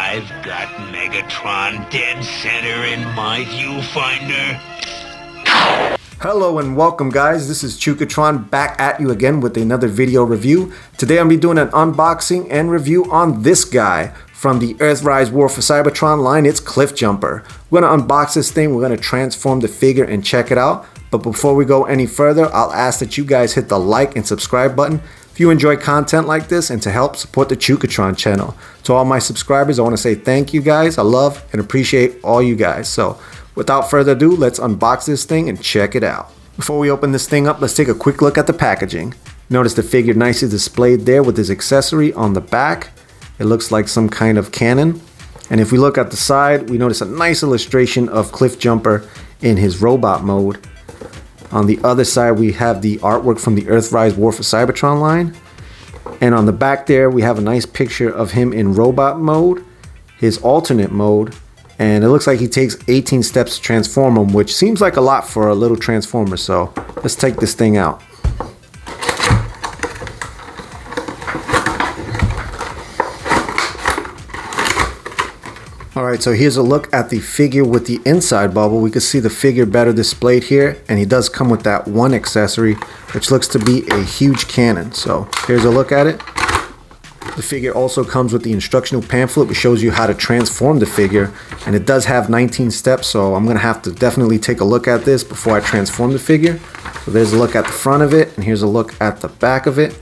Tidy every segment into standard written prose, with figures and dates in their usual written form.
I've got Megatron dead center in my viewfinder. Hello and welcome guys, this is Chukatron back at you again with another video review. Today I'm going to be doing an unboxing and review on this guy from the Earthrise War for Cybertron line. It's Cliffjumper. We're going to unbox this thing, we're going to transform the figure and check it out. But before we go any further, I'll ask that you guys hit the like and subscribe button if you enjoy content like this and to help support the Chukatron channel. To all my subscribers, I want to say thank you guys. I love and appreciate all you guys. So without further ado, let's unbox this thing and check it out. Before we open this thing up, let's take a quick look at the packaging. Notice the figure nicely displayed there with his accessory on the back. It looks like some kind of cannon. And if we look at the side, we notice a nice illustration of Cliffjumper in his robot mode. On the other side, we have the artwork from the Earthrise War for Cybertron line. And on the back there, we have a nice picture of him in robot mode, his alternate mode, and it looks like he takes 18 steps to transform him, which seems like a lot for a little transformer. So let's take this thing out. Alright, so here's a look at the figure with the inside bubble. We can see the figure better displayed here, and he does come with that one accessory, which looks to be a huge cannon. So here's a look at it. The figure also comes with the instructional pamphlet, which shows you how to transform the figure, and it does have 19 steps, so I'm going to have to definitely take a look at this before I transform the figure. So there's a look at the front of it, and here's a look at the back of it.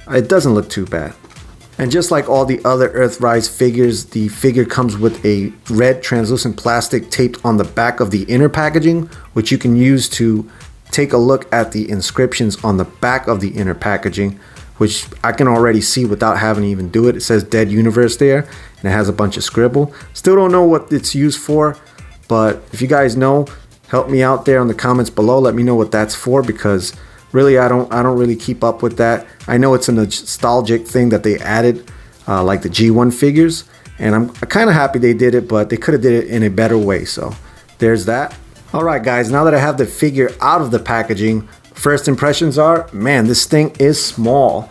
It doesn't look too bad. And just like all the other Earthrise figures, the figure comes with a red translucent plastic taped on the back of the inner packaging, which you can use to take a look at the inscriptions on the back of the inner packaging, which I can already see without having to even do it. It says Dead Universe there, and it has a bunch of scribble. Still don't know what it's used for, but if you guys know, help me out there in the comments below. Let me know what that's for, because really, I don't really keep up with that. I know it's a nostalgic thing that they added, like the G1 figures, and I'm kind of happy they did it, but they could have did it in a better way. So there's that. All right, guys, now that I have the figure out of the packaging, first impressions are, man, this thing is small.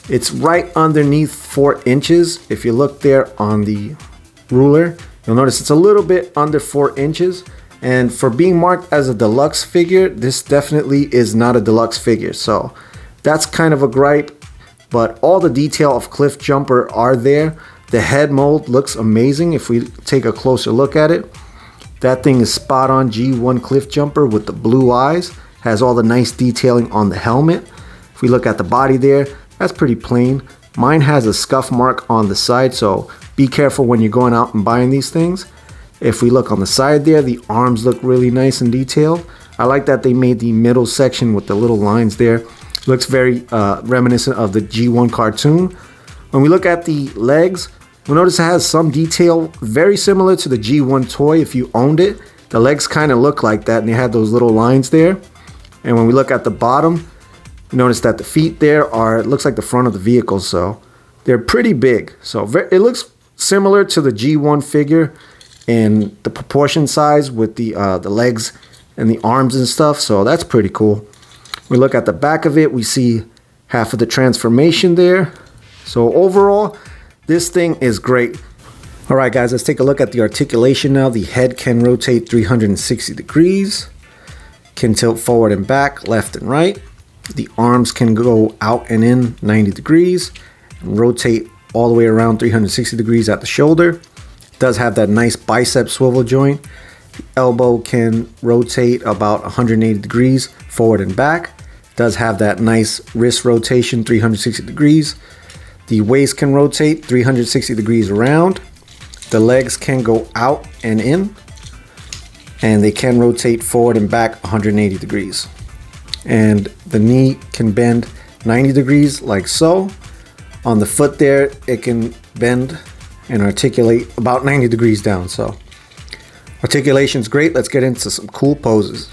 It's right underneath 4 inches. If you look there on the ruler, you'll notice it's a little bit under 4 inches. And for being marked as a deluxe figure, this definitely is not a deluxe figure. So that's kind of a gripe, but all the detail of Cliffjumper are there. The head mold looks amazing if we take a closer look at it. That thing is spot on G1 Cliffjumper with the blue eyes. Has all the nice detailing on the helmet. If we look at the body there, that's pretty plain. Mine has a scuff mark on the side, so be careful when you're going out and buying these things. If we look on the side there, the arms look really nice and detailed. I like that they made the middle section with the little lines there. Looks very reminiscent of the G1 cartoon. When we look at the legs, you'll notice it has some detail very similar to the G1 toy if you owned it. The legs kind of look like that, and they had those little lines there. And when we look at the bottom, you notice that the feet there are, it looks like the front of the vehicle, so they're pretty big. So it looks similar to the G1 figure in the proportion size with the legs and the arms and stuff, so that's pretty cool. We look at the back of it, we see half of the transformation there. So overall, this thing is great. All right, guys, let's take a look at the articulation now. The head can rotate 360 degrees, can tilt forward and back, left and right. The arms can go out and in 90 degrees and rotate all the way around 360 degrees at the shoulder. Does have that nice bicep swivel joint. The elbow can rotate about 180 degrees forward and back. Does have that nice wrist rotation 360 degrees. The waist can rotate 360 degrees around. The legs can go out and in, and they can rotate forward and back 180 degrees. And the knee can bend 90 degrees like so. On the foot there, it can bend and articulate about 90 degrees down. So articulation's great. Let's get into some cool poses.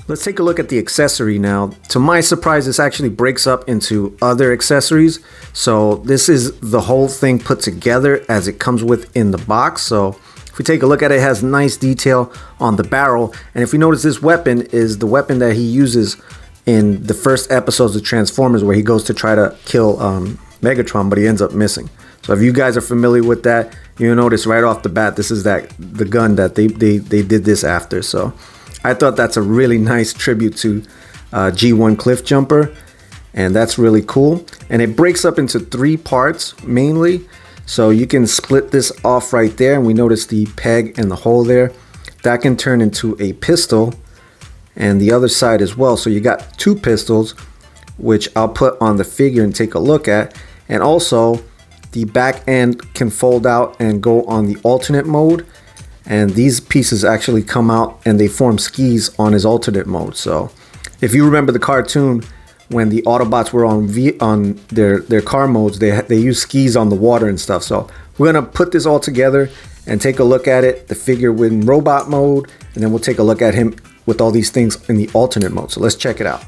Let's take a look at the accessory now. To my surprise, this actually breaks up into other accessories. So this is the whole thing put together as it comes with in the box. So If we take a look at it, it has nice detail on the barrel. And if we notice, this weapon is the weapon that he uses in the first episodes of Transformers, where he goes to try to kill Megatron, but he ends up missing. So if you guys are familiar with that, you'll notice right off the bat, this is the gun that they did this after. So I thought that's a really nice tribute to G1 Cliffjumper, and that's really cool. And it breaks up into 3 parts mainly. So you can split this off right there, and we notice the peg and the hole there. That can turn into a pistol, and the other side as well. So you got 2 pistols, which I'll put on the figure and take a look at. And also the back end can fold out and go on the alternate mode, and these pieces actually come out and they form skis on his alternate mode. So if you remember the cartoon, when the Autobots were on their car modes, they use skis on the water and stuff. So we're gonna put this all together and take a look at it, the figure in robot mode, and then we'll take a look at him with all these things in the alternate mode. So let's check it out.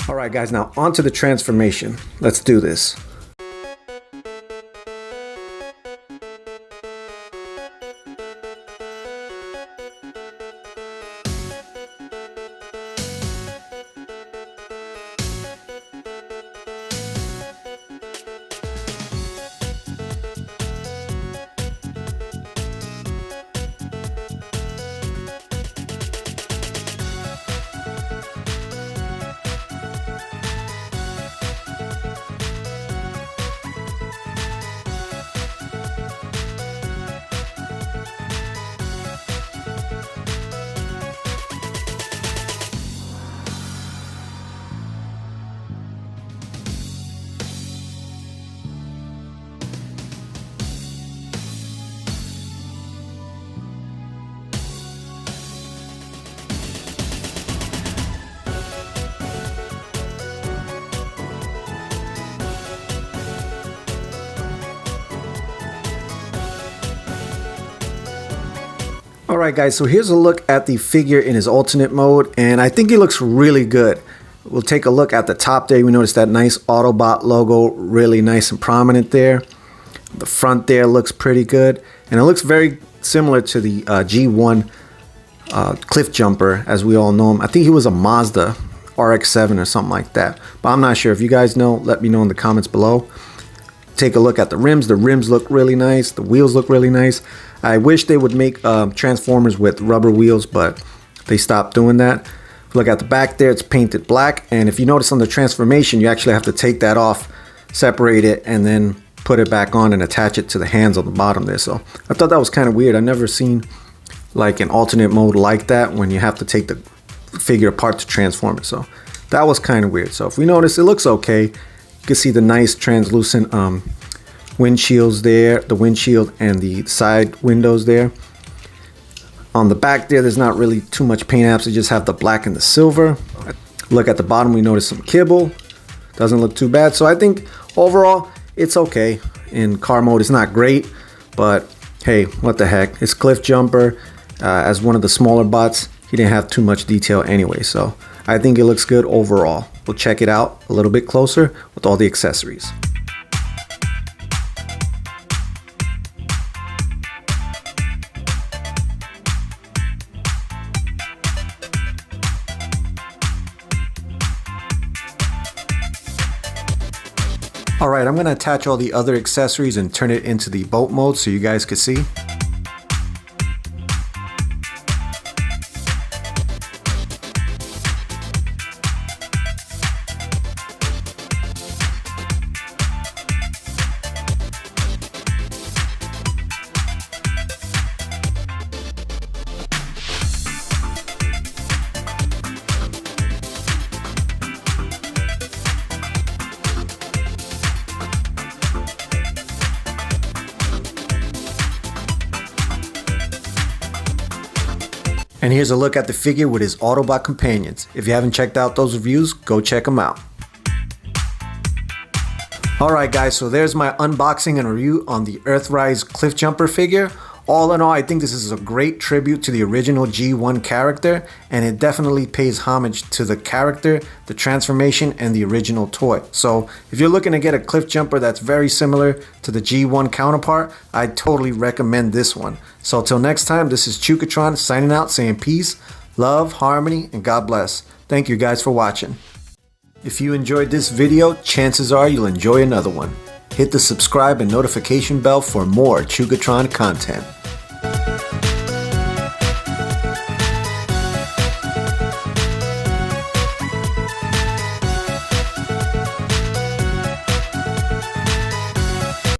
Alright guys, now onto the transformation. Let's do this. Alright guys, so here's a look at the figure in his alternate mode, and I think he looks really good. We'll take a look at the top there. We notice that nice Autobot logo, really nice and prominent there. The front there looks pretty good, and it looks very similar to the G1 Cliffjumper, as we all know him. I think he was a Mazda RX-7 or something like that, but I'm not sure. If you guys know, let me know in the comments below. Take a look at the rims. The rims look really nice. The wheels look really nice. I wish they would make Transformers with rubber wheels, but they stopped doing that. Look at the back there, it's painted black, and if you notice on the transformation, you actually have to take that off, separate it, and then put it back on and attach it to the hands on the bottom there. So I thought that was kind of weird. I've never seen like an alternate mode like that, when you have to take the figure apart to transform it. So that was kind of weird. So if we notice, it looks okay. You can see the nice translucent windshields there, the windshield and the side windows there. On the back there, there's not really too much paint apps. You just have the black and the silver. Look at the bottom, we notice some kibble. Doesn't look too bad. So I think overall, it's okay. In car mode, it's not great, but hey, what the heck? It's Cliffjumper. As one of the smaller bots, he didn't have too much detail anyway. So I think it looks good overall. We'll check it out a little bit closer with all the accessories. Alright, I'm going to attach all the other accessories and turn it into the boat mode so you guys can see. And here's a look at the figure with his Autobot companions. If you haven't checked out those reviews, go check them out. Alright guys, so there's my unboxing and review on the Earthrise Cliffjumper figure. All in all, I think this is a great tribute to the original G1 character, and it definitely pays homage to the character, the transformation, and the original toy. So if you're looking to get a Cliffjumper that's very similar to the G1 counterpart, I totally recommend this one. So till next time, this is Chukatron signing out, saying peace, love, harmony, and God bless. Thank you guys for watching. If you enjoyed this video, chances are you'll enjoy another one. Hit the subscribe and notification bell for more Chukatron content.